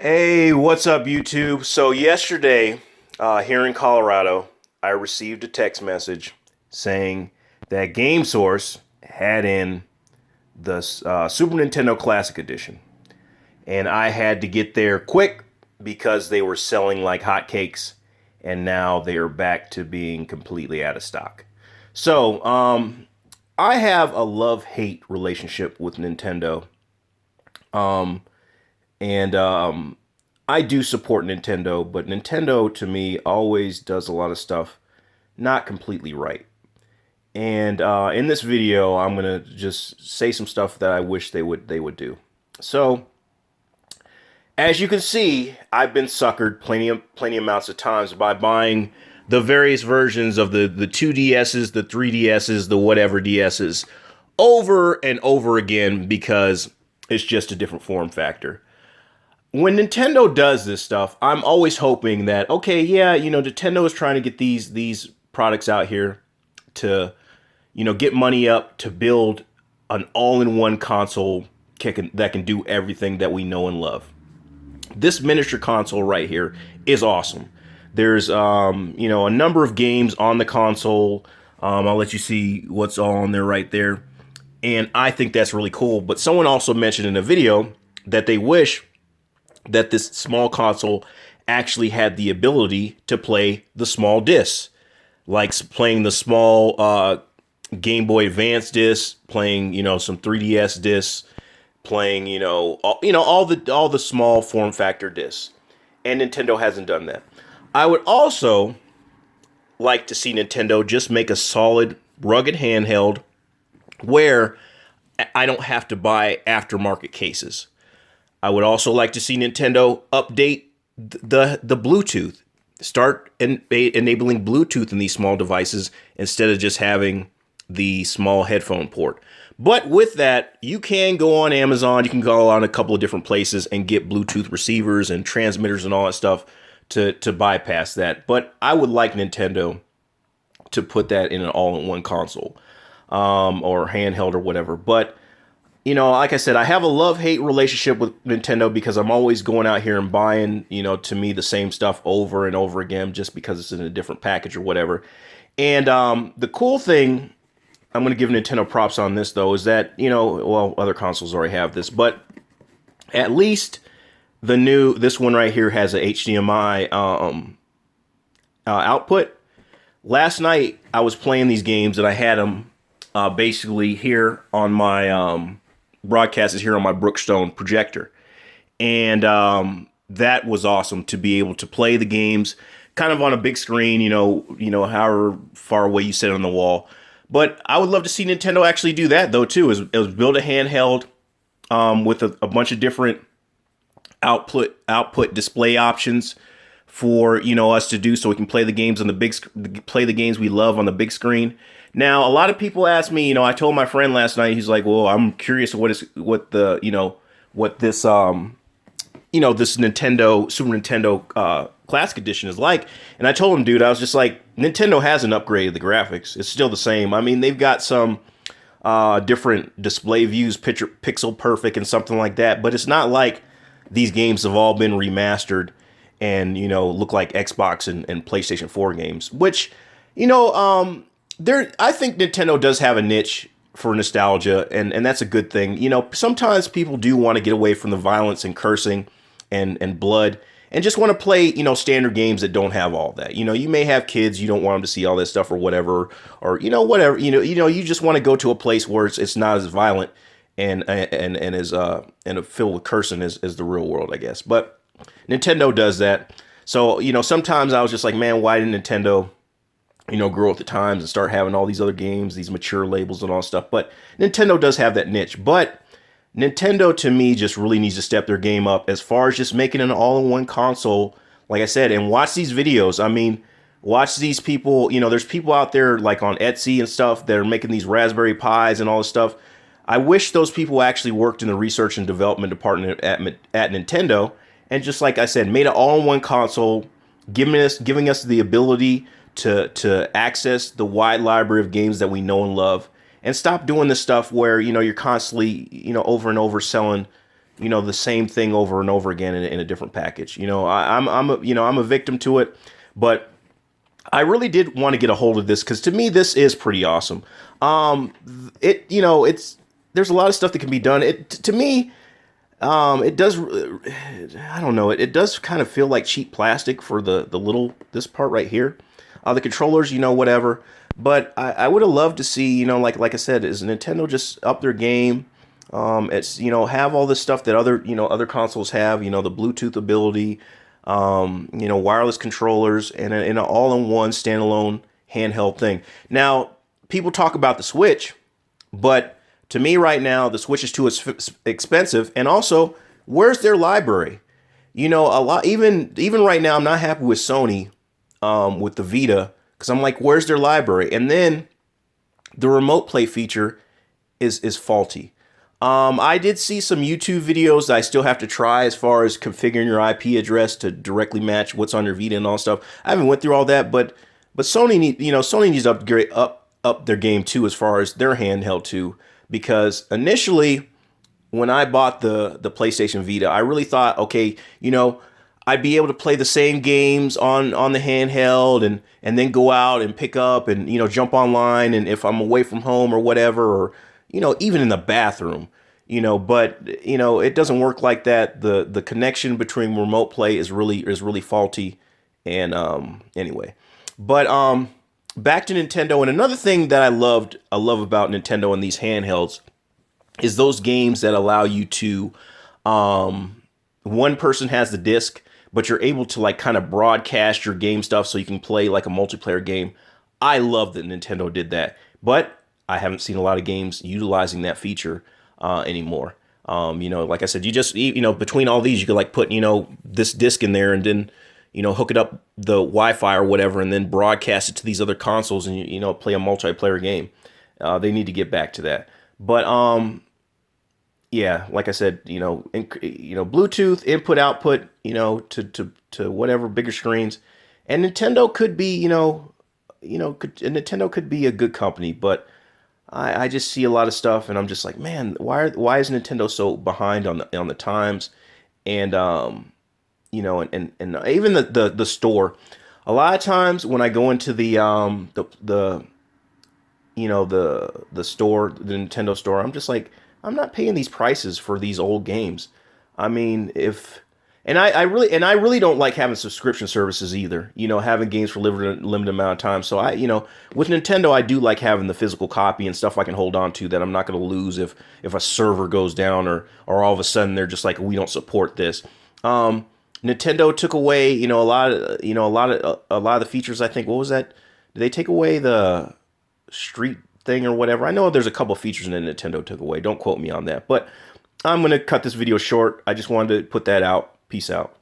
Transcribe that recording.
Hey, what's up, YouTube? So, yesterday, here in Colorado, I received a text message saying that GameSource had in the Super Nintendo Classic Edition. And I had to get there quick because they were selling like hotcakes, and now they are back to being completely out of stock. So, I have a love-hate relationship with Nintendo. Um, and I do support Nintendo, but Nintendo to me always does a lot of stuff not completely right. And in this video, I'm gonna just say some stuff that I wish they would do. So, as you can see, I've been suckered plenty amounts of times by buying the various versions of the 2DSs, the 3DSs, the whatever DSs over and over again because it's just a different form factor. When Nintendo does this stuff, I'm always hoping that, okay, yeah, Nintendo is trying to get these products out here to, get money up to build an all-in-one console that can do everything that we know and love. This miniature console right here is awesome. There's a number of games on the console. I'll let you see what's all on there right there. And I think that's really cool. But someone also mentioned in a video that they wish that this small console actually had the ability to play the small discs, like playing the small Game Boy Advance discs, playing some 3DS discs, playing all the small form factor discs. And Nintendo hasn't done that. I would also like to see Nintendo just make a solid, rugged handheld where I don't have to buy aftermarket cases. I would also like to see Nintendo update the Bluetooth. Start enabling Bluetooth in these small devices instead of just having the small headphone port. But with that, you can go on Amazon, you can go on a couple of different places and get Bluetooth receivers and transmitters and all that stuff to bypass that. But I would like Nintendo to put that in an all-in-one console or handheld or whatever. But like I said, I have a love-hate relationship with Nintendo because I'm always going out here and buying, to me, the same stuff over and over again just because it's in a different package or whatever. And the cool thing, I'm going to give Nintendo props on this, though, is that, other consoles already have this, but at least this one right here has a HDMI output. Last night, I was playing these games and I had them basically here on my broadcast is here on my Brookstone projector. And that was awesome to be able to play the games kind of on a big screen, however far away you sit on the wall. But I would love to see Nintendo actually do that, though, too, is build a handheld with a bunch of different output display options for us to do so we can play the games on play the games we love on the big screen. Now, a lot of people ask me, I told my friend last night, he's like, well, I'm curious this Nintendo, Super Nintendo Classic Edition is like. And I told him, dude, I was just like, Nintendo hasn't upgraded the graphics. It's still the same. I mean, they've got some different display views, pixel perfect and something like that. But it's not like these games have all been remastered and, look like Xbox and PlayStation 4 games, which, I think Nintendo does have a niche for nostalgia, and that's a good thing. Sometimes people do want to get away from the violence and cursing and blood and just want to play, standard games that don't have all that. You may have kids, you don't want them to see all this stuff or whatever, or whatever. You just want to go to a place where it's not as violent and as filled with cursing as the real world, I guess. But Nintendo does that. So, sometimes I was just like, man, why didn't Nintendo grow with the times and start having all these other games, these mature labels and all stuff. But Nintendo does have that niche. But Nintendo, to me, just really needs to step their game up as far as just making an all-in-one console, like I said, and watch these videos. I mean, watch these people. There's people out there like on Etsy and stuff that are making these Raspberry Pis and all this stuff. I wish those people actually worked in the research and development department at Nintendo and just, like I said, made an all-in-one console, giving us the ability to access the wide library of games that we know and love, and stop doing this stuff where you're constantly over and over selling the same thing over and over again in a different package. I'm a victim to it, but I really did want to get a hold of this because to me this is pretty awesome. It's there's a lot of stuff that can be done. It to me, it does. I don't know. It does kind of feel like cheap plastic for the little this part right here. The controllers, whatever. But I would have loved to see, like I said, is Nintendo just up their game? It's have all this stuff that other consoles have. The Bluetooth ability, wireless controllers, and an all-in-one standalone handheld thing. Now, people talk about the Switch, but to me right now, the Switch is too expensive. And also, where's their library? A lot. Even right now, I'm not happy with Sony with the Vita because I'm like, where's their library? And then the remote play feature is faulty. I did see some YouTube videos that I still have to try as far as configuring your IP address to directly match what's on your Vita and all stuff. I haven't went through all that, but Sony needs to upgrade up their game too as far as their handheld too, because initially when I bought the PlayStation Vita, I really thought, okay, I'd be able to play the same games on the handheld and then go out and pick up and jump online, and if I'm away from home or whatever, or even in the bathroom, but it doesn't work like that. The connection between remote play is really faulty. And anyway, but back to Nintendo, and another thing that I love about Nintendo and these handhelds is those games that allow you to one person has the disc, but you're able to like kind of broadcast your game stuff so you can play like a multiplayer game. I love that Nintendo did that, but I haven't seen a lot of games utilizing that feature anymore. Like I said, you just, between all these, you could like put, this disc in there and then, hook it up the Wi-Fi or whatever, and then broadcast it to these other consoles and, play a multiplayer game. They need to get back to that. But, yeah, like I said, Bluetooth input output, to whatever bigger screens, and Nintendo could be, Nintendo could be a good company, but I just see a lot of stuff, and I'm just like, man, why is Nintendo so behind on the times, and and even the store. A lot of times when I go into the store, the Nintendo store, I'm just like, I'm not paying these prices for these old games. I mean, I really don't like having subscription services either. Having games for limited amount of time. So with Nintendo, I do like having the physical copy and stuff I can hold on to that I'm not going to lose if a server goes down or all of a sudden they're just like, we don't support this. Nintendo took away a lot of the features. I think, what was that? Did they take away the street thing or whatever? I know there's a couple features that Nintendo took away. Don't quote me on that, but I'm going to cut this video short. I just wanted to put that out. Peace out.